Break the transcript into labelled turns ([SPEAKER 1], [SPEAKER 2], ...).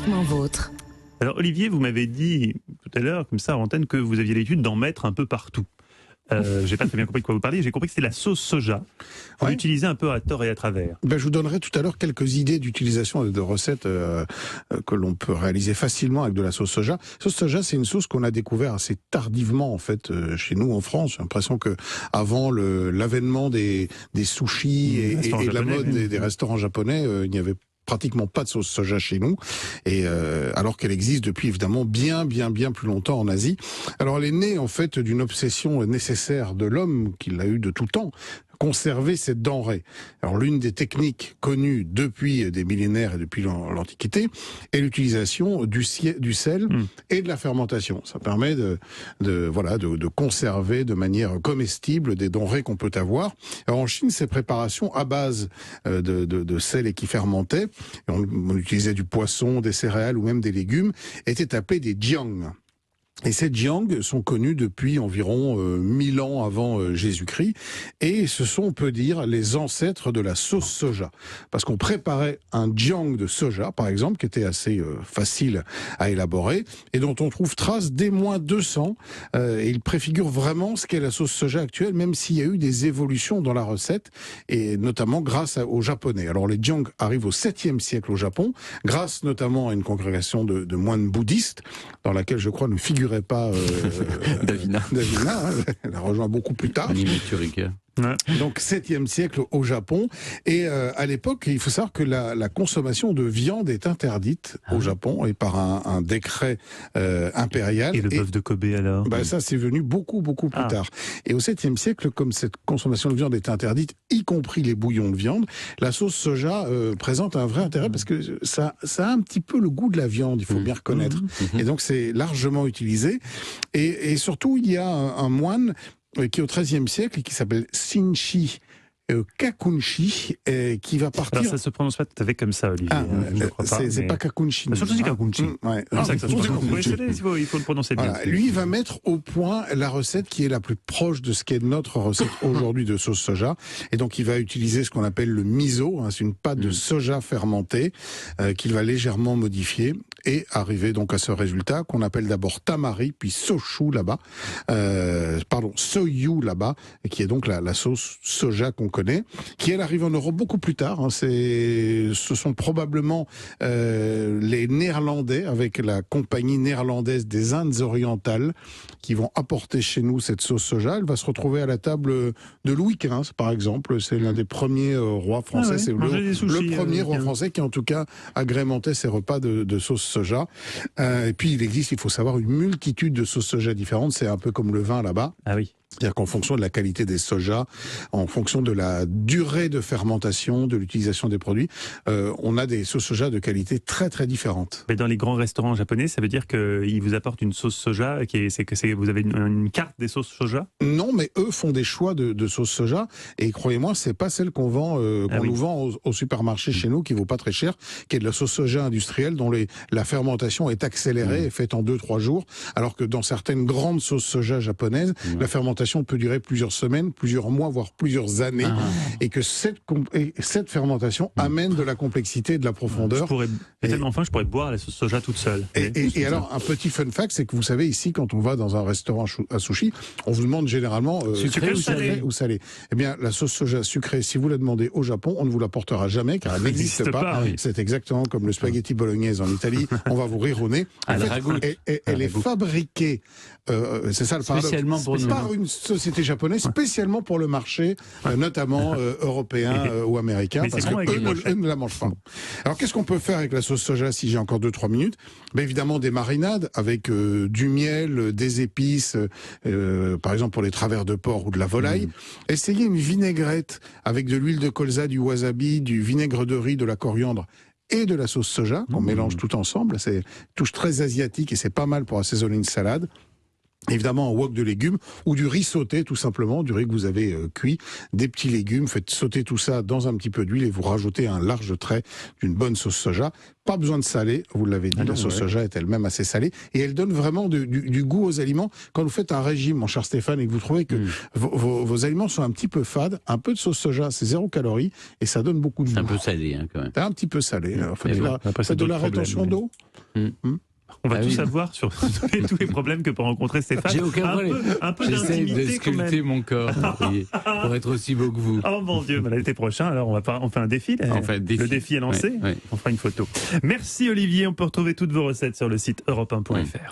[SPEAKER 1] Typiquement vôtre.
[SPEAKER 2] Alors Olivier, vous m'avez dit tout à l'heure, comme ça, en antenne, que vous aviez l'habitude d'en mettre un peu partout. J'ai pas très bien compris de quoi vous parliez. J'ai compris que c'était la sauce soja. Vous l'utilisez un peu à tort et à travers.
[SPEAKER 3] Je vous donnerai tout à l'heure quelques idées d'utilisation de recettes que l'on peut réaliser facilement avec de la sauce soja. La sauce soja, c'est une sauce qu'on a découvert assez tardivement en fait chez nous en France. J'ai l'impression que avant l'avènement des sushis et de la mode des restaurants japonais, il n'y avait pratiquement pas de sauce soja chez nous, et alors qu'elle existe depuis évidemment bien plus longtemps en Asie. Alors elle est née en fait d'une obsession nécessaire de l'homme qu'il a eu de tout temps, conserver cette denrée. Alors l'une des techniques connues depuis des millénaires et depuis l'Antiquité est l'utilisation du sel et de la fermentation. Ça permet de conserver de manière comestible des denrées qu'on peut avoir. Alors en Chine, ces préparations à base de sel et qui fermentaient, on utilisait du poisson, des céréales ou même des légumes, étaient appelés des jiang. Et ces jiang sont connus depuis environ 1000 ans avant Jésus-Christ, et ce sont, on peut dire, les ancêtres de la sauce soja. Parce qu'on préparait un jiang de soja, par exemple, qui était assez facile à élaborer, et dont on trouve trace dès moins 200, et il préfigure vraiment ce qu'est la sauce soja actuelle, même s'il y a eu des évolutions dans la recette, et notamment grâce aux Japonais. Alors les jiang arrivent au 7e siècle au Japon, grâce notamment à une congrégation de moines bouddhistes, dans laquelle je crois ne figurait pas Davina, elle a rejoint beaucoup plus tard. Donc 7e siècle au Japon, et à l'époque il faut savoir que la consommation de viande est interdite au Japon, et par un décret impérial.
[SPEAKER 2] Et le bœuf de Kobe alors
[SPEAKER 3] ça c'est venu beaucoup plus tard. Et au 7e siècle, comme cette consommation de viande est interdite, y compris les bouillons de viande, la sauce soja présente un vrai intérêt, parce que ça a un petit peu le goût de la viande, il faut bien reconnaître. Et donc c'est largement utilisé, et surtout il y a un moine qui est au XIIIe siècle et qui s'appelle Shinshi Kakunshi, qui va partir.
[SPEAKER 2] Alors ça se prononce pas tout à fait comme ça, Olivier. Je crois pas.
[SPEAKER 3] C'est pas Kakunshi.
[SPEAKER 2] Surtout si Kakunshi. Il faut le prononcer bien.
[SPEAKER 3] Voilà. Lui, il va mettre au point la recette qui est la plus proche de ce qu'est notre recette aujourd'hui de sauce soja. Et donc, il va utiliser ce qu'on appelle le miso. C'est une pâte de soja fermentée qu'il va légèrement modifier et arriver donc à ce résultat qu'on appelle d'abord tamari, puis soyu là-bas, qui est donc la sauce soja qu'on connaît, qui elle arrive en Europe beaucoup plus tard. Ce sont probablement les Néerlandais, avec la compagnie néerlandaise des Indes orientales, qui vont apporter chez nous cette sauce soja. Elle va se retrouver à la table de Louis XV, par exemple. C'est l'un des premiers rois français. C'est le premier roi français qui, en tout cas, agrémentait ses repas de sauce soja. Et puis, il faut savoir, une multitude de sauces soja différentes. C'est un peu comme le vin là-bas.
[SPEAKER 2] Ah oui.
[SPEAKER 3] C'est-à-dire qu'en fonction de la qualité des sojas, en fonction de la durée de fermentation, de l'utilisation des produits, on a des sauces soja de qualité très différentes.
[SPEAKER 2] Mais dans les grands restaurants japonais, ça veut dire qu'ils vous apportent une sauce soja, vous avez une carte des sauces soja?
[SPEAKER 3] Non, mais eux font des choix de sauce soja, et croyez-moi, c'est pas celle qu'on nous vend au supermarché chez nous, qui vaut pas très cher, qui est de la sauce soja industrielle dont la fermentation est accélérée et faite en 2-3 jours, alors que dans certaines grandes sauces soja japonaises, la fermentation peut durer plusieurs semaines, plusieurs mois, voire plusieurs années, et que cette fermentation amène de la complexité et de la profondeur.
[SPEAKER 2] Je pourrais boire la sauce soja toute seule.
[SPEAKER 3] Et alors, un petit fun fact, c'est que vous savez, ici, quand on va dans un restaurant à sushi, on vous demande généralement
[SPEAKER 2] sucré
[SPEAKER 3] ou salé. Eh bien, la sauce soja sucrée, si vous la demandez au Japon, on ne vous l'apportera jamais, car elle n'existe pas. C'est exactement comme le spaghetti bolognaise en Italie. On va vous rire au nez. En fait, elle est fabriquée, c'est ça le paradoxe, par une société japonaise, spécialement pour le marché, notamment européen ou américain, parce qu'eux ne la mangent pas. Alors, qu'est-ce qu'on peut faire avec la sauce soja, si j'ai encore 2-3 minutes? Évidemment, des marinades avec du miel, des épices, par exemple pour les travers de porc ou de la volaille. Essayez une vinaigrette avec de l'huile de colza, du wasabi, du vinaigre de riz, de la coriandre et de la sauce soja, qu'on mélange tout ensemble. C'est touche très asiatique et c'est pas mal pour assaisonner une salade. Évidemment, un wok de légumes ou du riz sauté, tout simplement, du riz que vous avez cuit, des petits légumes, faites sauter tout ça dans un petit peu d'huile et vous rajoutez un large trait d'une bonne sauce soja. Pas besoin de saler, vous l'avez dit, la sauce soja est elle-même assez salée et elle donne vraiment du goût aux aliments. Quand vous faites un régime, mon cher Stéphane, et que vous trouvez que vos aliments sont un petit peu fades, un peu de sauce soja, c'est 0 calories et ça donne beaucoup de goût.
[SPEAKER 4] C'est un peu salé, quand même.
[SPEAKER 3] C'est un petit peu salé. Ça de la rétention d'eau.
[SPEAKER 2] On va tout savoir sur tous les problèmes que peut rencontrer Stéphane.
[SPEAKER 1] J'ai aucun problème.
[SPEAKER 2] Un peu
[SPEAKER 1] J'essaie de
[SPEAKER 2] d'intimité quand même.
[SPEAKER 1] sculpter mon corps pour être aussi beau que vous.
[SPEAKER 2] Oh mon Dieu, l'été prochain, alors on fait un défi. Le défi est lancé.
[SPEAKER 1] Ouais.
[SPEAKER 2] On fera une photo. Merci Olivier. On peut retrouver toutes vos recettes sur le site europe1.fr.